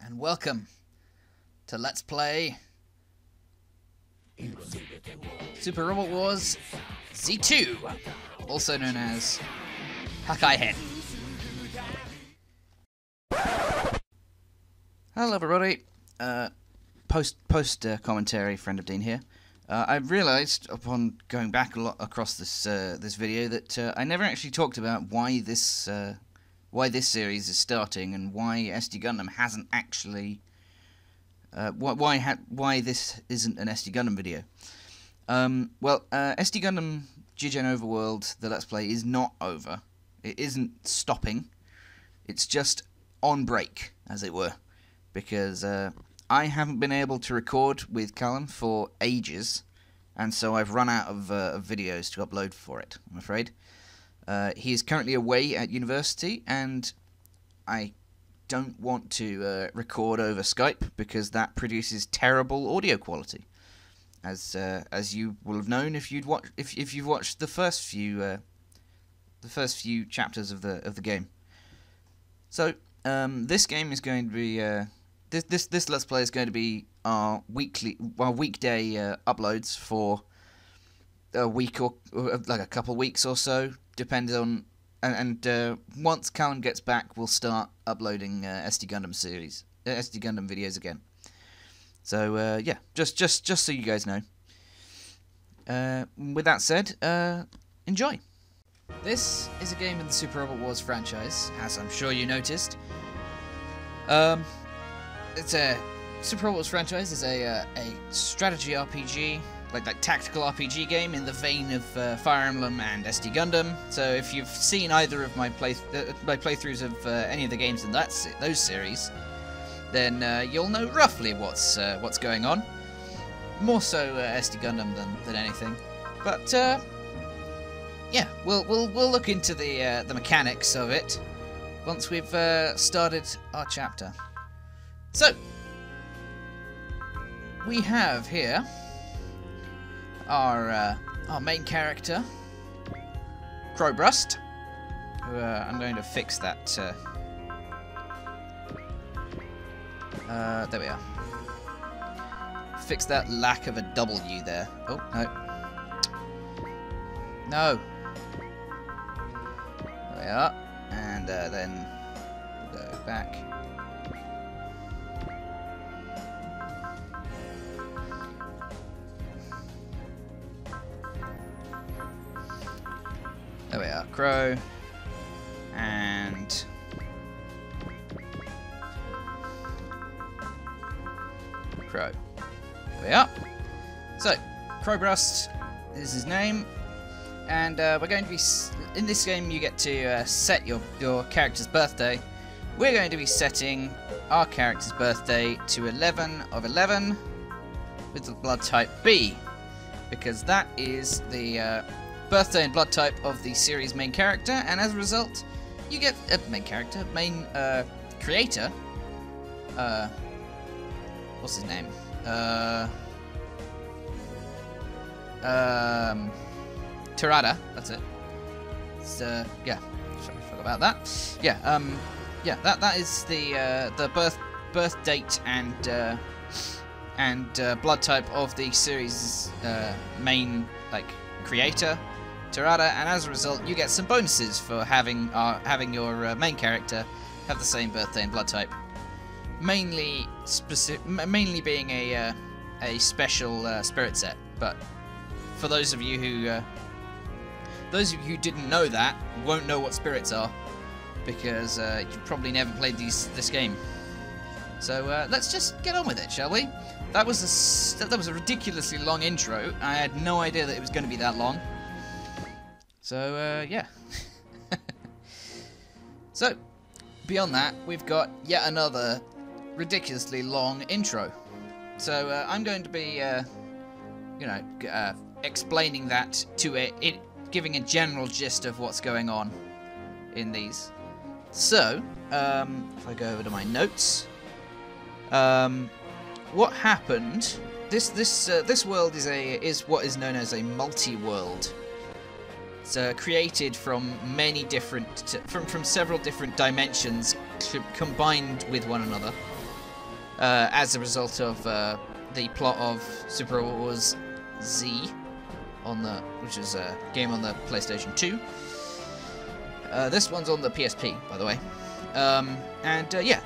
and welcome to Let's Play Super Robot Wars Z2, also known as Hakai-hen. Hello everybody, post commentary, friend of Dean here. I realised upon going back a lot across this this video that I never actually talked about why this series is starting and why SD Gundam hasn't actually why this isn't an SD Gundam video. SD Gundam GGen Overworld, the Let's Play, is not over. It isn't stopping. It's just on break, as it were, because I haven't been able to record with Callum for ages, and so I've run out of videos to upload for it, I'm afraid. He is currently away at university, and I don't want to record over Skype because that produces terrible audio quality, as you will have known if you've watched the first few chapters of the game. So this game is going to be this Let's Play is going to be our weekday uploads for a week or like a couple of weeks or so, depending on. And once Callum gets back, we'll start uploading SD Gundam videos again. So yeah, just so you guys know. With that said, enjoy. This is a game in the Super Robot Wars franchise, as I'm sure you noticed. It's a Super Robot Wars franchise is a strategy RPG. Like tactical RPG game in the vein of Fire Emblem and SD Gundam. So if you've seen either of my playthroughs of any of the games in those series, then you'll know roughly what's going on. More so SD Gundam than anything. But yeah, we'll look into the mechanics of it once we've started our chapter. So we have here our main character, Crowbrust, who I'm going to fix that. There we are. Fix that lack of a W there. Oh no, no. There we are, and then we'll go back. There we are, Crow, and Crow. There we are. So, Crowbrust is his name, and we're going to be, in this game you get to set your character's birthday. We're going to be setting our character's birthday to 11 of 11 with the blood type B, because that is the birthday and blood type of the series main character, and as a result, you get main creator. What's his name? Terada. That's it. So yeah, sorry, forgot about that. Yeah, yeah, that is the birth date and blood type of the series main creator, Terada, and as a result, you get some bonuses for having your main character have the same birthday and blood type. Mainly being a special spirit set. But for those of you who didn't know that, won't know what spirits are, because you've probably never played this game. So let's just get on with it, shall we? That was a ridiculously long intro. I had no idea that it was going to be that long. So yeah. So beyond that, we've got yet another ridiculously long intro. So I'm going to be, explaining that to it, giving a general gist of what's going on in these. So if I go over to my notes. What happened? This world is what is known as a multi-world. It's created from many different from several different dimensions combined with one another. as a result of the plot of Super Robot Wars Z, which is a game on the PlayStation 2. This one's on the PSP, by the way. Yeah,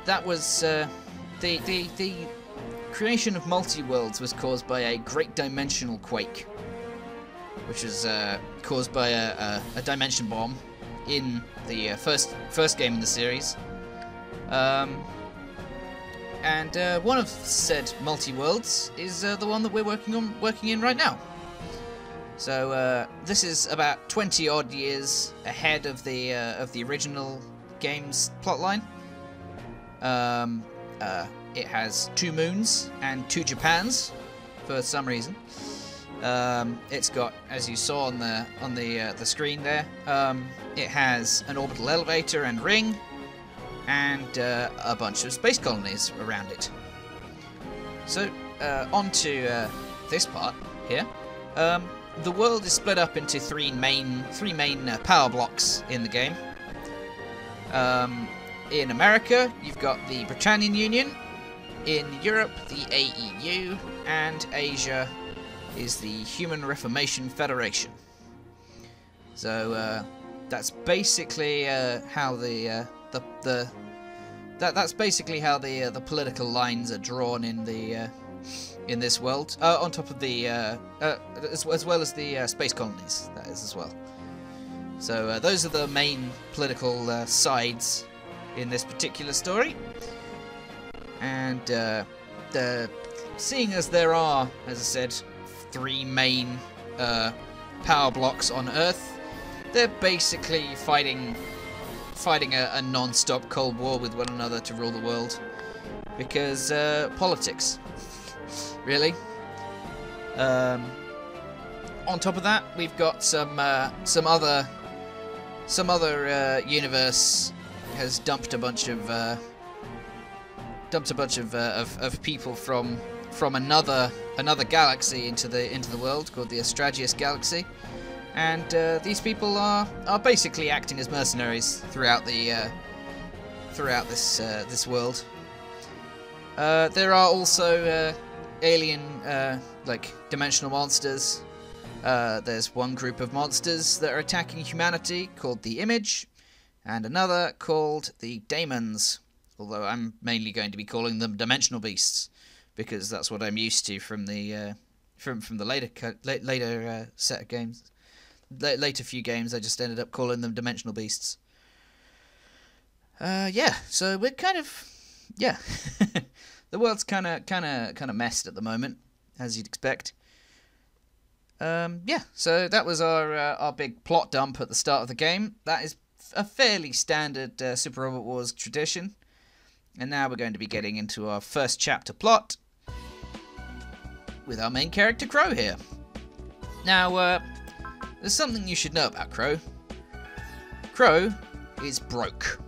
that was the creation of Multi-Worlds was caused by a great dimensional quake, which was caused by a dimension bomb in the first game in the series. One of said Multi-Worlds is the one that we're working in right now. So this is about 20 odd years ahead of the original game's plotline. It has 2 moons and 2 Japans for some reason. It's got, as you saw on the screen there, it has an orbital elevator and ring, and a bunch of space colonies around it. So on to this part here. The world is split up into three main power blocks in the game. In America, you've got the Britannian Union. In Europe, the AEU, and Asia is the Human Reformation Federation. So that's basically how that's basically how the political lines are drawn in this world. On top of the as well as the space colonies, that is as well. So those are the main political sides in this particular story. And seeing as there are, as I said, 3 main power blocks on Earth, they're basically fighting a non-stop Cold War with one another to rule the world, because politics, really. On top of that, we've got some other universe has dumped a bunch of people from another galaxy into the world called the Astragius Galaxy, and these people are basically acting as mercenaries throughout this world. There are also alien like dimensional monsters. There's one group of monsters that are attacking humanity called the Image, and another called the Daemons. Although I'm mainly going to be calling them dimensional beasts, because that's what I'm used to from the later set of games. Later few games, I just ended up calling them dimensional beasts. Yeah, so we're kind of, yeah, the world's kind of messed at the moment, as you'd expect. Yeah, so that was our big plot dump at the start of the game. That is a fairly standard Super Robot Wars tradition. And now we're going to be getting into our first chapter plot with our main character, Crow, here. Now, there's something you should know about Crow. Crow is broke.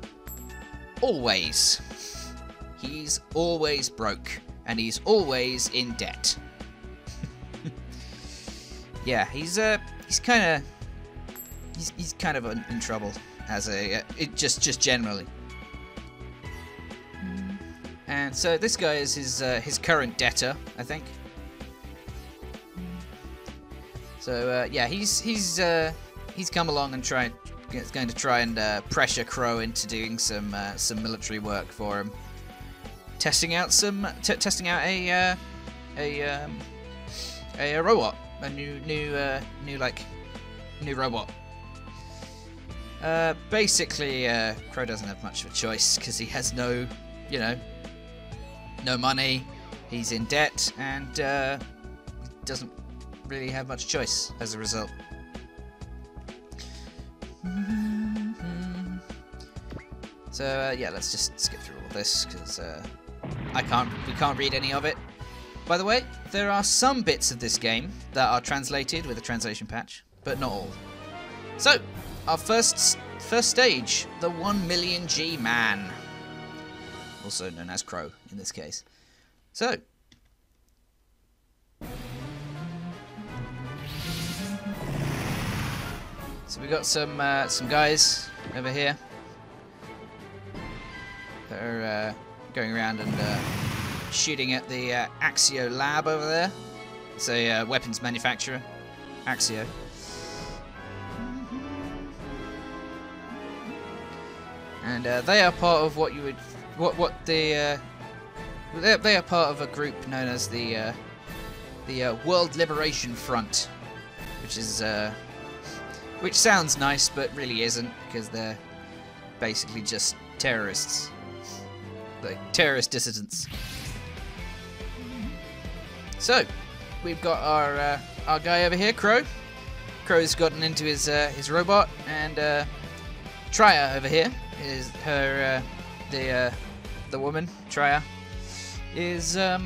Always. He's always broke. And he's always in debt. Yeah, he's kind of in trouble as just generally. And so this guy is his current debtor, I think. So yeah, he's come along and is going to try and pressure Crow into doing some military work for him, testing out a robot, a new robot. Basically, Crow doesn't have much of a choice because he has no money, he's in debt, and doesn't really have much choice as a result. So yeah, let's just skip through all this because we can't read any of it. By the way, there are some bits of this game that are translated with a translation patch, but not all. So our first stage, the 1 million G man, also known as Crow in this case. So we've got some guys over here that are going around and shooting at the Axio lab over there. It's a weapons manufacturer, Axio. And they are part of what you would they are part of a group known as the World Liberation Front, which sounds nice but really isn't, because they're basically just terrorists, like terrorist dissidents. So we've got our guy over here, Crow. Crow's gotten into his robot, and Triya over here is her the woman. Triya is the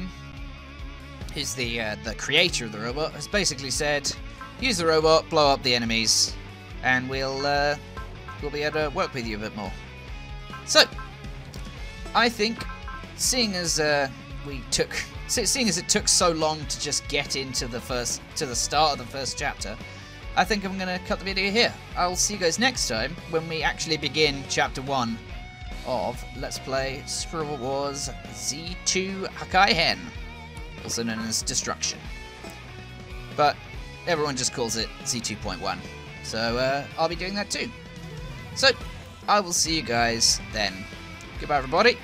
creator of the robot. Has basically said, use the robot, blow up the enemies, and we'll be able to work with you a bit more. So I think, seeing as it took so long to just get into the start of the first chapter, I think I'm going to cut the video here. I'll see you guys next time when we actually begin Chapter 1 of Let's Play Super Robot Wars Z2 Hakai-hen, also known as Destruction. But everyone just calls it Z2.1, so I'll be doing that too. So I will see you guys then. Goodbye, everybody.